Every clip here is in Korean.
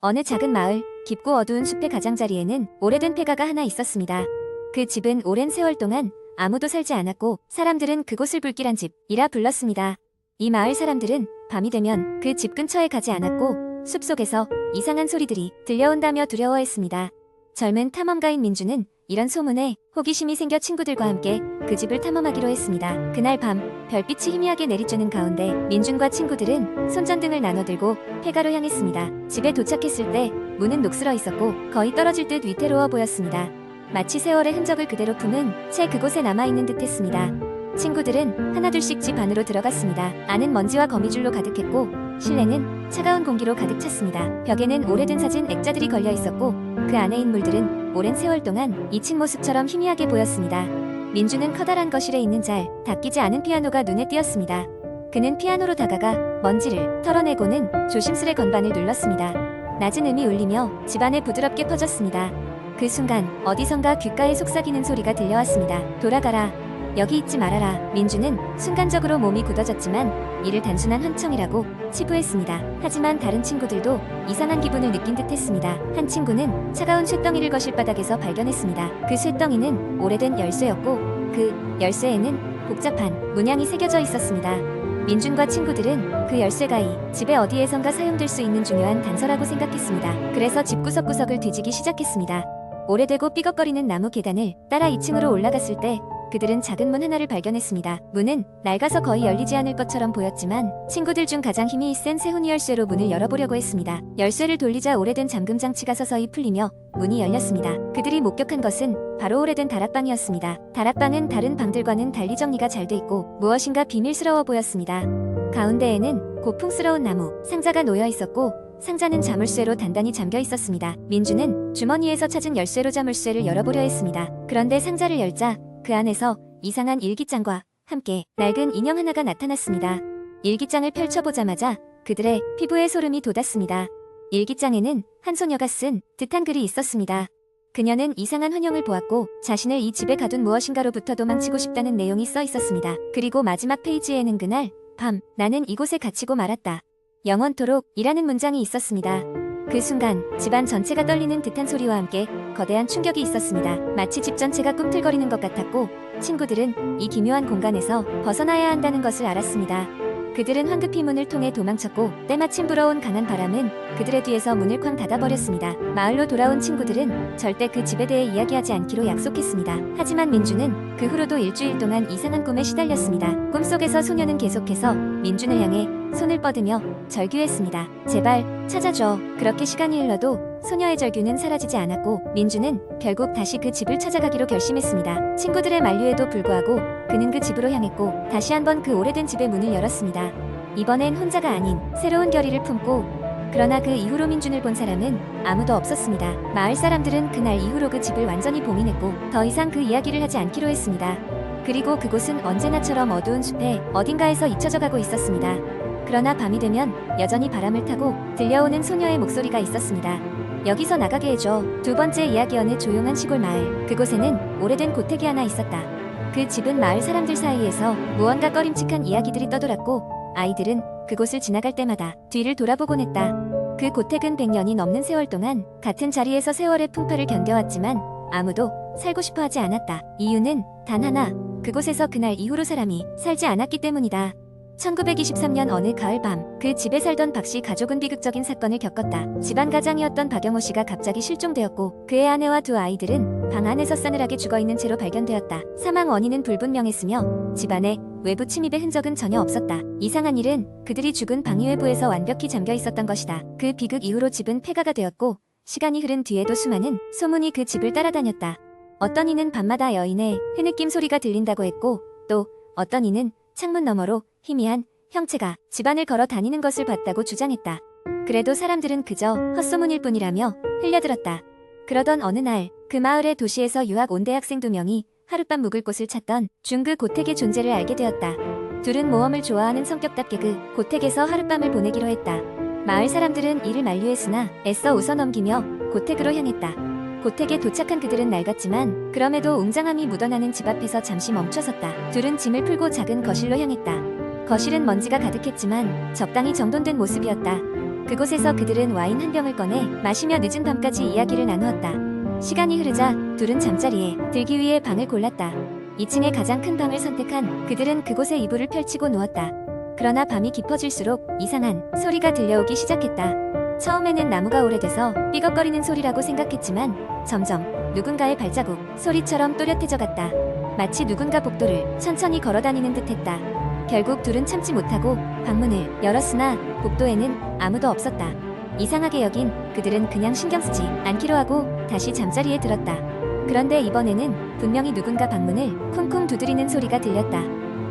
어느 작은 마을, 깊고 어두운 숲의 가장자리에는 오래된 폐가가 하나 있었습니다. 그 집은 오랜 세월 동안 아무도 살지 않았고 사람들은 그곳을 불길한 집이라 불렀습니다. 이 마을 사람들은 밤이 되면 그 집 근처에 가지 않았고 숲속에서 이상한 소리들이 들려온다며 두려워했습니다. 젊은 탐험가인 민주는 이런 소문에 호기심이 생겨 친구들과 함께 그 집을 탐험하기로 했습니다. 그날 밤 별빛이 희미하게 내리쬐는 가운데 민준과 친구들은 손전등을 나눠 들고 폐가로 향했습니다. 집에 도착했을 때 문은 녹슬어 있었고 거의 떨어질 듯 위태로워 보였습니다. 마치 세월의 흔적을 그대로 품은 채 그곳에 남아있는 듯했습니다. 친구들은 하나둘씩 집 안으로 들어갔습니다. 안은 먼지와 거미줄로 가득했고 실내는 차가운 공기로 가득 찼습니다. 벽에는 오래된 사진 액자들이 걸려 있었고 그 안에 인물들은 오랜 세월 동안 잊힌 모습처럼 희미하게 보였습니다. 민주는 커다란 거실에 있는 잘 닦이지 않은 피아노가 눈에 띄었습니다. 그는 피아노로 다가가 먼지를 털어내고는 조심스레 건반을 눌렀습니다. 낮은 음이 울리며 집안에 부드럽게 퍼졌습니다. 그 순간 어디선가 귓가에 속삭이는 소리가 들려왔습니다. 돌아가라. 여기 있지 말아라. 민주는 순간적으로 몸이 굳어졌지만 이를 단순한 환청이라고 치부했습니다. 하지만 다른 친구들도 이상한 기분을 느낀 듯했습니다. 한 친구는 차가운 쇳덩이를 거실 바닥에서 발견했습니다. 그 쇳덩이는 오래된 열쇠였고 그 열쇠에는 복잡한 문양이 새겨져 있었습니다. 민준과 친구들은 그 열쇠가 이 집에 어디에선가 사용될 수 있는 중요한 단서라고 생각했습니다. 그래서 집 구석구석을 뒤지기 시작했습니다. 오래되고 삐걱거리는 나무 계단을 따라 2층으로 올라갔을 때 그들은 작은 문 하나를 발견했습니다. 문은 낡아서 거의 열리지 않을 것처럼 보였지만 친구들 중 가장 힘이 센 세훈이 열쇠로 문을 열어보려고 했습니다. 열쇠를 돌리자 오래된 잠금 장치가 서서히 풀리며 문이 열렸습니다. 그들이 목격한 것은 바로 오래된 다락방이었습니다. 다락방은 다른 방들과는 달리 정리가 잘 돼 있고 무엇인가 비밀스러워 보였습니다. 가운데에는 고풍스러운 나무 상자가 놓여 있었고 상자는 자물쇠로 단단히 잠겨 있었습니다. 민주는 주머니에서 찾은 열쇠로 자물쇠를 열어보려 했습니다. 그런데 상자를 열자 그 안에서 이상한 일기장과 함께 낡은 인형 하나가 나타났습니다. 일기장을 펼쳐보자마자 그들의 피부에 소름이 돋았습니다. 일기장에는 한 소녀가 쓴 듯한 글이 있었습니다. 그녀는 이상한 환영을 보았고 자신을 이 집에 가둔 무엇인가로부터 도망치고 싶다는 내용이 써 있었습니다. 그리고 마지막 페이지에는 그날 밤 나는 이곳에 갇히고 말았다. 영원토록 이라는 문장이 있었습니다. 그 순간 집안 전체가 떨리는 듯한 소리와 함께 거대한 충격이 있었습니다. 마치 집 전체가 꿈틀거리는 것 같았고 친구들은 이 기묘한 공간에서 벗어나야 한다는 것을 알았습니다. 그들은 황급히 문을 통해 도망쳤고 때마침 불어온 강한 바람은 그들의 뒤에서 문을 쾅 닫아버렸습니다. 마을로 돌아온 친구들은 절대 그 집에 대해 이야기하지 않기로 약속했습니다. 하지만 민주는 그 후로도 일주일 동안 이상한 꿈에 시달렸습니다. 꿈속에서 소녀는 계속해서 민준을 향해 손을 뻗으며 절규했습니다. 제발 찾아줘. 그렇게 시간이 흘러도 소녀의 절규는 사라지지 않았고 민주는 결국 다시 그 집을 찾아가기로 결심했습니다. 친구들의 만류에도 불구하고 그는 그 집으로 향했고 다시 한번 그 오래된 집의 문을 열었습니다. 이번엔 혼자가 아닌 새로운 결의를 품고 그러나 그 이후로 민준을 본 사람은 아무도 없었습니다. 마을 사람들은 그날 이후로 그 집을 완전히 봉인했고 더 이상 그 이야기를 하지 않기로 했습니다. 그리고 그곳은 언제나처럼 어두운 숲에 어딘가에서 잊혀져 가고 있었습니다. 그러나 밤이 되면 여전히 바람을 타고 들려오는 소녀의 목소리가 있었습니다. 여기서 나가게 해줘. 두 번째 이야기 어느 조용한 시골 마을. 그곳에는 오래된 고택이 하나 있었다. 그 집은 마을 사람들 사이에서 무언가 꺼림칙한 이야기들이 떠돌았고 아이들은 그곳을 지나갈 때마다 뒤를 돌아보곤 했다. 그 고택은 100년이 넘는 세월 동안 같은 자리에서 세월의 풍파를 견뎌왔지만 아무도 살고 싶어 하지 않았다. 이유는 단 하나, 그곳에서 그날 이후로 사람이 살지 않았기 때문이다. 1923년 어느 가을밤 그 집에 살던 박씨 가족은 비극적인 사건을 겪었다. 집안 가장이었던 박영호 씨가 갑자기 실종되었고 그의 아내와 두 아이들은 방 안에서 싸늘하게 죽어있는 채로 발견되었다. 사망 원인은 불분명했으며 집안에 외부 침입의 흔적은 전혀 없었다. 이상한 일은 그들이 죽은 방 이외부에서 완벽히 잠겨 있었던 것이다. 그 비극 이후로 집은 폐가가 되었고 시간이 흐른 뒤에도 수많은 소문이 그 집을 따라다녔다. 어떤 이는 밤마다 여인의 흐느낌 소리가 들린다고 했고 또 어떤 이는 창문 너머로 희미한 형체가 집안을 걸어 다니는 것을 봤다고 주장했다. 그래도 사람들은 그저 헛소문일 뿐이라며 흘려들었다. 그러던 어느 날 그 마을의 도시에서 유학 온 대학생 2명이 하룻밤 묵을 곳을 찾던 중 그 고택의 존재를 알게 되었다. 둘은 모험을 좋아하는 성격답게 그 고택에서 하룻밤을 보내기로 했다. 마을 사람들은 이를 만류했으나 애써 웃어넘기며 고택으로 향했다. 고택에 도착한 그들은 낡았지만 그럼에도 웅장함이 묻어나는 집 앞에서 잠시 멈춰섰다. 둘은 짐을 풀고 작은 거실로 향했다. 거실은 먼지가 가득했지만 적당히 정돈된 모습이었다. 그곳에서 그들은 와인 한 병을 꺼내 마시며 늦은 밤까지 이야기를 나누었다. 시간이 흐르자 둘은 잠자리에 들기 위해 방을 골랐다. 2층의 가장 큰 방을 선택한 그들은 그곳에 이불을 펼치고 누웠다. 그러나 밤이 깊어질수록 이상한 소리가 들려오기 시작했다. 처음에는 나무가 오래돼서 삐걱거리는 소리라고 생각했지만 점점 누군가의 발자국 소리처럼 또렷해져 갔다. 마치 누군가 복도를 천천히 걸어다니는 듯했다. 결국 둘은 참지 못하고 방문을 열었으나 복도에는 아무도 없었다. 이상하게 여긴 그들은 그냥 신경 쓰지 않기로 하고 다시 잠자리에 들었다. 그런데 이번에는 분명히 누군가 방문을 쿵쿵 두드리는 소리가 들렸다.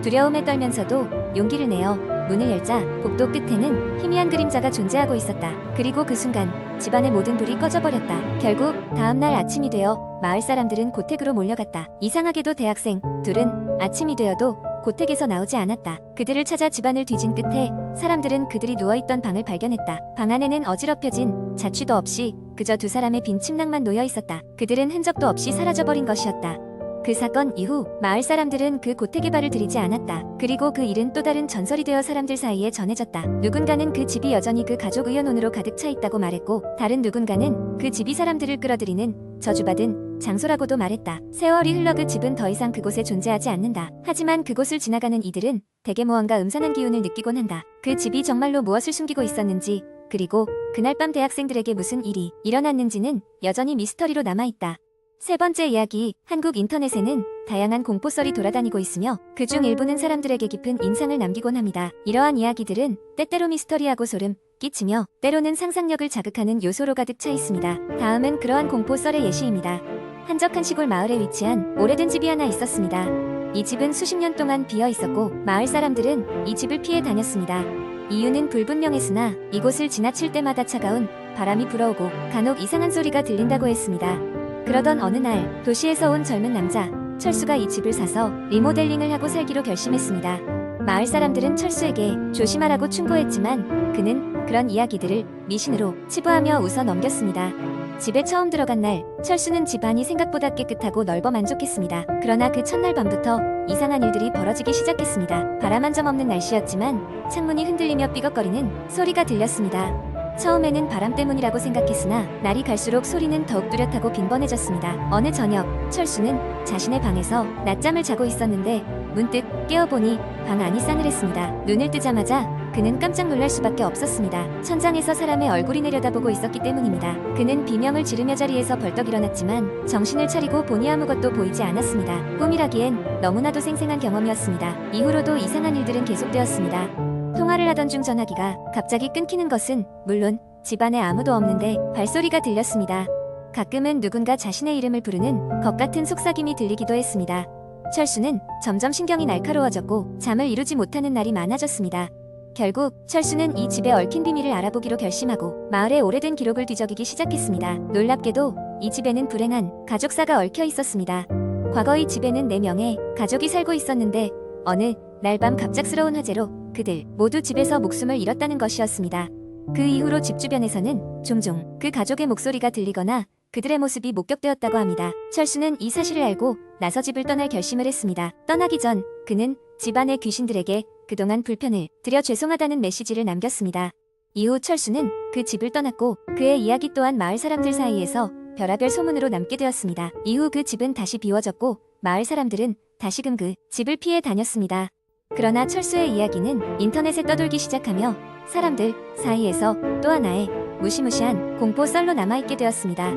두려움에 떨면서도 용기를 내어 문을 열자 복도 끝에는 희미한 그림자가 존재하고 있었다. 그리고 그 순간 집안의 모든 불이 꺼져버렸다. 결국 다음날 아침이 되어 마을 사람들은 고택으로 몰려갔다. 이상하게도 대학생 둘은 아침이 되어도 고택에서 나오지 않았다. 그들을 찾아 집안을 뒤진 끝에 사람들은 그들이 누워있던 방을 발견했다. 방 안에는 어지럽혀진 자취도 없이 그저 두 사람의 빈 침낭만 놓여 있었다. 그들은 흔적도 없이 사라져버린 것이었다. 그 사건 이후 마을 사람들은 그 고택에 발을 들이지 않았다. 그리고 그 일은 또 다른 전설이 되어 사람들 사이에 전해졌다. 누군가는 그 집이 여전히 그 가족 의연혼으로 가득 차 있다고 말했고, 다른 누군가는 그 집이 사람들을 끌어들이는 저주받은 장소라고도 말했다. 세월이 흘러 그 집은 더 이상 그곳에 존재하지 않는다. 하지만 그곳을 지나가는 이들은 대개 무언가 음산한 기운을 느끼곤 한다. 그 집이 정말로 무엇을 숨기고 있었는지, 그리고 그날 밤 대학생들에게 무슨 일이 일어났는지는 여전히 미스터리로 남아있다. 세 번째 이야기, 한국 인터넷에는 다양한 공포썰이 돌아다니고 있으며 그중 일부는 사람들에게 깊은 인상을 남기곤 합니다. 이러한 이야기들은 때때로 미스터리하고 소름 끼치며 때로는 상상력을 자극하는 요소로 가득 차 있습니다. 다음은 그러한 공포썰의 예시입니다. 한적한 시골 마을에 위치한 오래된 집이 하나 있었습니다. 이 집은 수십 년 동안 비어 있었고 마을 사람들은 이 집을 피해 다녔습니다. 이유는 불분명했으나 이곳을 지나칠 때마다 차가운 바람이 불어오고 간혹 이상한 소리가 들린다고 했습니다. 그러던 어느 날 도시에서 온 젊은 남자 철수가 이 집을 사서 리모델링을 하고 살기로 결심했습니다. 마을 사람들은 철수에게 조심하라고 충고했지만 그는 그런 이야기들을 미신으로 치부하며 웃어 넘겼습니다. 집에 처음 들어간 날 철수는 집안이 생각보다 깨끗하고 넓어 만족했습니다. 그러나 그 첫날 밤부터 이상한 일들이 벌어지기 시작했습니다. 바람 한 점 없는 날씨였지만 창문이 흔들리며 삐걱거리는 소리가 들렸습니다. 처음에는 바람 때문이라고 생각했으나 날이 갈수록 소리는 더욱 뚜렷하고 빈번해졌습니다. 어느 저녁 철수는 자신의 방에서 낮잠을 자고 있었는데 문득 깨어보니 방 안이 싸늘했습니다. 눈을 뜨자마자 그는 깜짝 놀랄 수밖에 없었습니다. 천장에서 사람의 얼굴이 내려다보고 있었기 때문입니다. 그는 비명을 지르며 자리에서 벌떡 일어났지만 정신을 차리고 보니 아무것도 보이지 않았습니다. 꿈이라기엔 너무나도 생생한 경험이었습니다. 이후로도 이상한 일들은 계속되었습니다. 통화를 하던 중 전화기가 갑자기 끊기는 것은 물론 집안에 아무도 없는데 발소리가 들렸습니다. 가끔은 누군가 자신의 이름을 부르는 것 같은 속삭임이 들리기도 했습니다. 철수는 점점 신경이 날카로워졌고 잠을 이루지 못하는 날이 많아졌습니다. 결국 철수는 이 집에 얽힌 비밀을 알아보기로 결심하고 마을의 오래된 기록을 뒤적이기 시작했습니다. 놀랍게도 이 집에는 불행한 가족사가 얽혀 있었습니다. 과거 이 집에는 4명의 가족이 살고 있었는데 어느 날 밤 갑작스러운 화재로 그들 모두 집에서 목숨을 잃었다는 것이었습니다. 그 이후로 집 주변에서는 종종 그 가족의 목소리가 들리거나 그들의 모습이 목격되었다고 합니다. 철수는 이 사실을 알고 나서 집을 떠날 결심을 했습니다. 떠나기 전 그는 집안의 귀신들에게 그동안 불편을 드려 죄송하다는 메시지를 남겼습니다. 이후 철수는 그 집을 떠났고 그의 이야기 또한 마을 사람들 사이에서 별하별 소문으로 남게 되었습니다. 이후 그 집은 다시 비워졌고 마을 사람들은 다시금 그 집을 피해 다녔습니다. 그러나 철수의 이야기는 인터넷에 떠돌기 시작하며 사람들 사이에서 또 하나의 무시무시한 공포 썰로 남아있게 되었습니다.